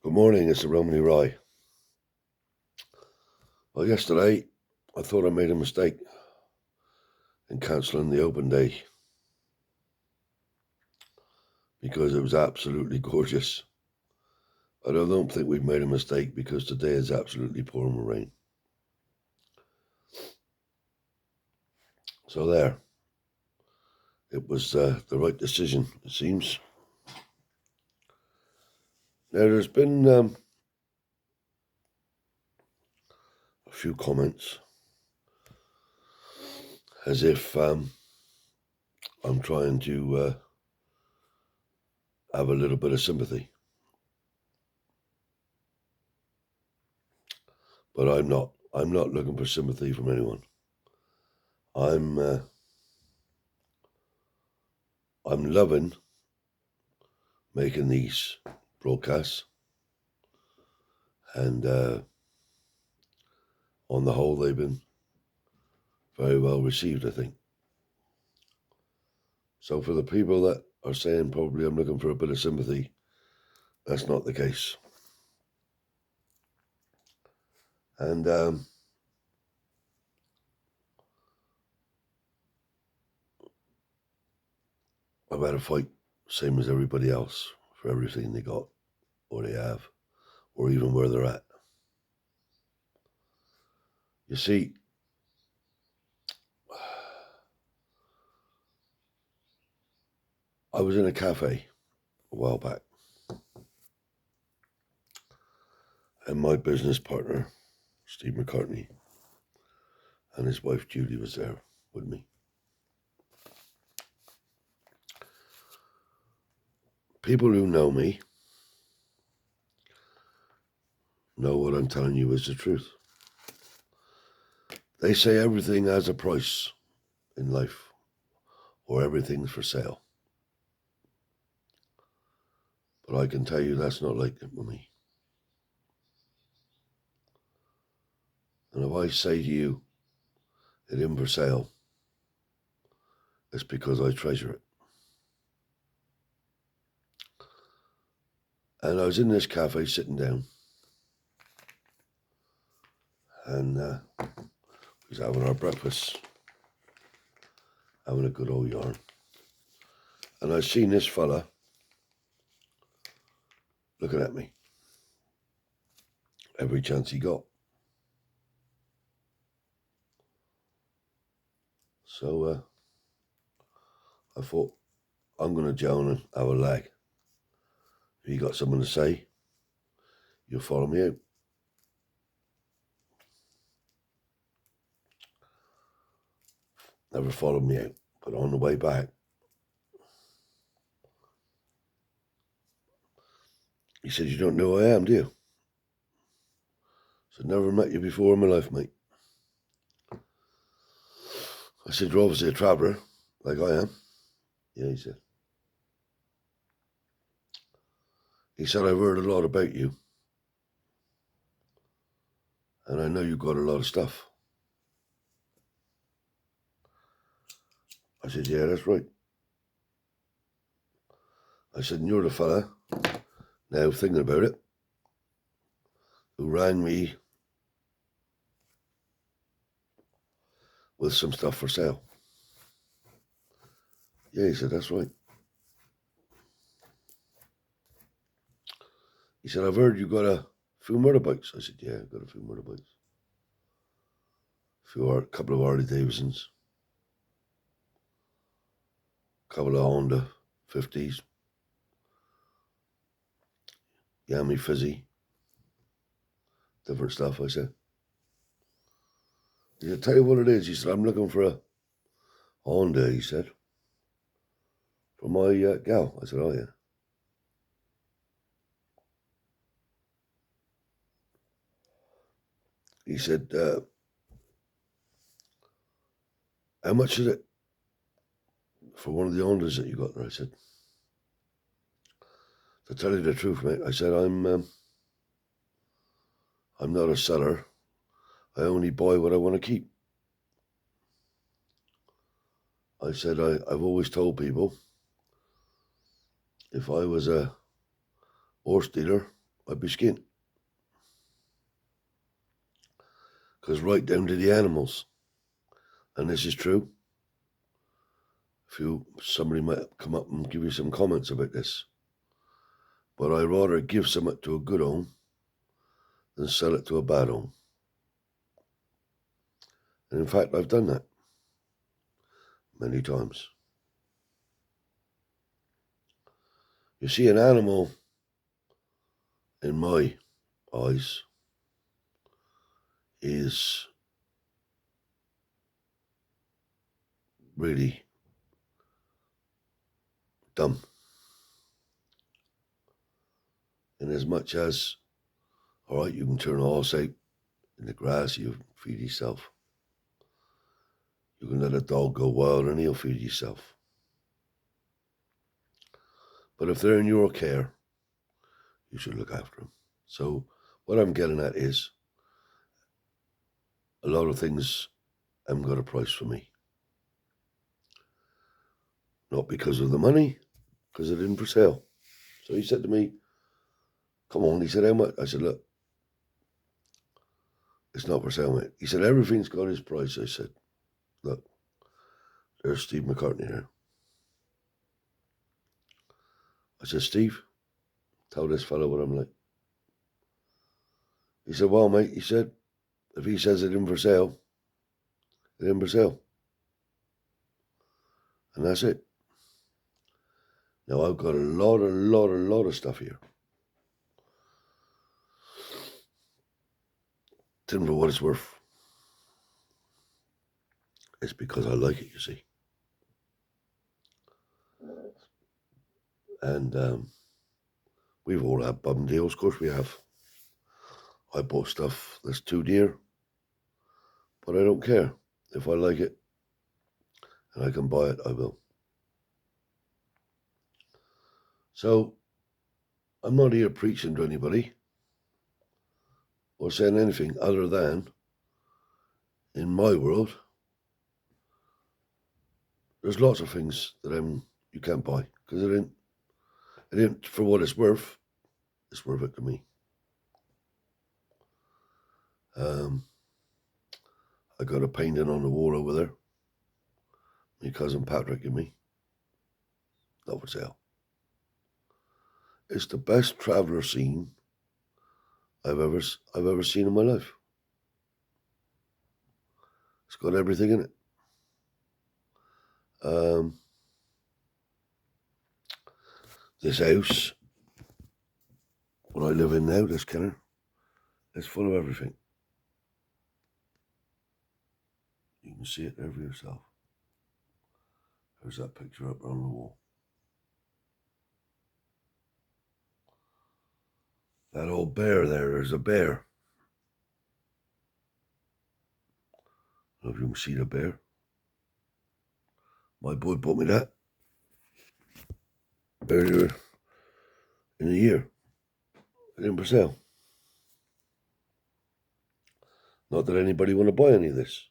Good morning, it's the Romany Rye. Well, yesterday I thought I made a mistake in cancelling the open day because it was absolutely gorgeous. But I don't think we've made a mistake because today is absolutely pouring with rain. So there, it was the right decision, it seems. Now there's been a few comments as if I'm trying to have a little bit of sympathy. But I'm not. I'm not looking for sympathy from anyone. I'm loving making these broadcasts, and on the whole, they've been very well received, I think. So for the people that are saying probably I'm looking for a bit of sympathy, that's not the case. And I've had a fight, same as everybody else, for everything they got, or they have, or even where they're at. You see, I was in a cafe a while back, and my business partner, Steve McCartney, and his wife Judy was there with me. People who know me know what I'm telling you is the truth. They say everything has a price in life, or everything's for sale. But I can tell you that's not like it with me. And if I say to you, it isn't for sale, it's because I treasure it. And I was in this cafe sitting down, and we was having our breakfast, having a good old yarn. And I seen this fella looking at me every chance he got. So I thought, I'm going to join and have a lag. If you got something to say, you'll follow me out. Never followed me out, but on the way back, he said, you don't know who I am, do you? I said, never met you before in my life, mate. I said, you're obviously a traveller, like I am. Yeah, he said. He said, I've heard a lot about you, and I know you've got a lot of stuff. I said, yeah, that's right. I said, and you're the fella, now thinking about it, who rang me with some stuff for sale. Yeah, he said, that's right. He said, I've heard you got a few motorbikes. I said, yeah, I've got a few motorbikes. A couple of Harley Davidsons, a couple of Honda 50s, Yami Fizzy, different stuff, I said. He said, tell you what it is. He said, I'm looking for a Honda, he said, for my gal. I said, oh, yeah. He said, how much is it for one of the Hondas that you got there? I said, to tell you the truth, mate, I said, I'm not a seller. I only buy what I want to keep. I said, I've always told people if I was a horse dealer, I'd be skint. Because right down to the animals, and this is true, somebody might come up and give you some comments about this, but I'd rather give something to a good home than sell it to a bad home. And in fact, I've done that many times. You see, an animal, in my eyes, is really dumb. In as much as, all right, you can turn a horse out in the grass, you feed yourself. You can let a dog go wild and he'll feed yourself. But if they're in your care, you should look after them. So what I'm getting at is, a lot of things haven't got a price for me. Not because of the money, because it isn't for sale. So he said to me, come on, he said, how much? I said, look, it's not for sale, mate. He said, everything's got its price. I said, look, there's Steve McCartney there. I said, Steve, tell this fellow what I'm like. He said, well, mate, he said, if he says it isn't for sale, it isn't for sale. And that's it. Now, I've got a lot of stuff here. Tell me for what it's worth. It's because I like it, you see. And we've all had bum deals, of course we have. I bought stuff that's too dear, but I don't care. If I like it and I can buy it, I will. So, I'm not here preaching to anybody or saying anything other than, in my world, there's lots of things that you can't buy because it ain't for what it's worth it to me. I got a painting on the wall over there. My cousin Patrick and me. Not for sale. It's the best traveller scene I've ever seen in my life. It's got everything in it. This house, what I live in now, this Kenner, is full of everything. You can see it there for yourself. There's that picture up on the wall. That old bear there's a bear. I don't know if you can see the bear. My boy bought me that earlier in the year. It ain't for sale. Not that anybody want to buy any of this.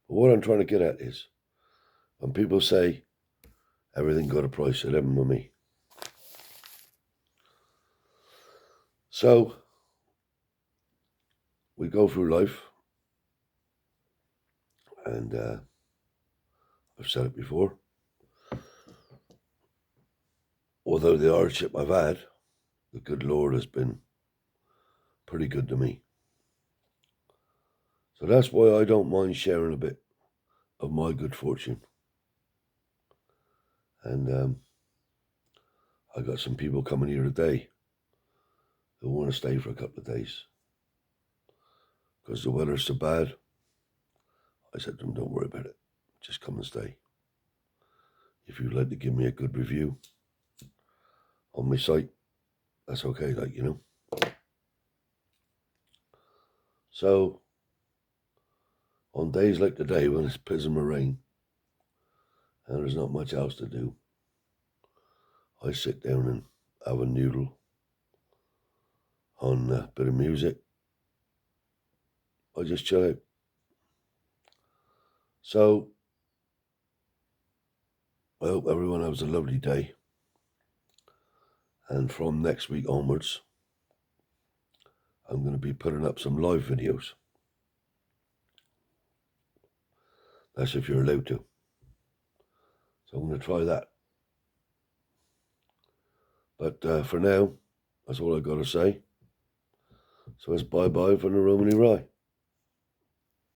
But what I'm trying to get at is, when people say everything got a price, it haven't with me. So, we go through life, and I've said it before, although the hardship I've had, the good Lord has been pretty good to me. So that's why I don't mind sharing a bit of my good fortune. And I got some people coming here today who want to stay for a couple of days because the weather's so bad. I said to them, don't worry about it. Just come and stay. If you'd like to give me a good review on my site, that's okay, like, you know. So, on days like today when it's pissing with rain and there's not much else to do, I sit down and have a noodle on a bit of music. I just chill out. So, I hope everyone has a lovely day. And from next week onwards, I'm going to be putting up some live videos. That's if you're allowed to. So I'm going to try that. But for now, that's all I've got to say. So it's bye-bye from the Romany Rye.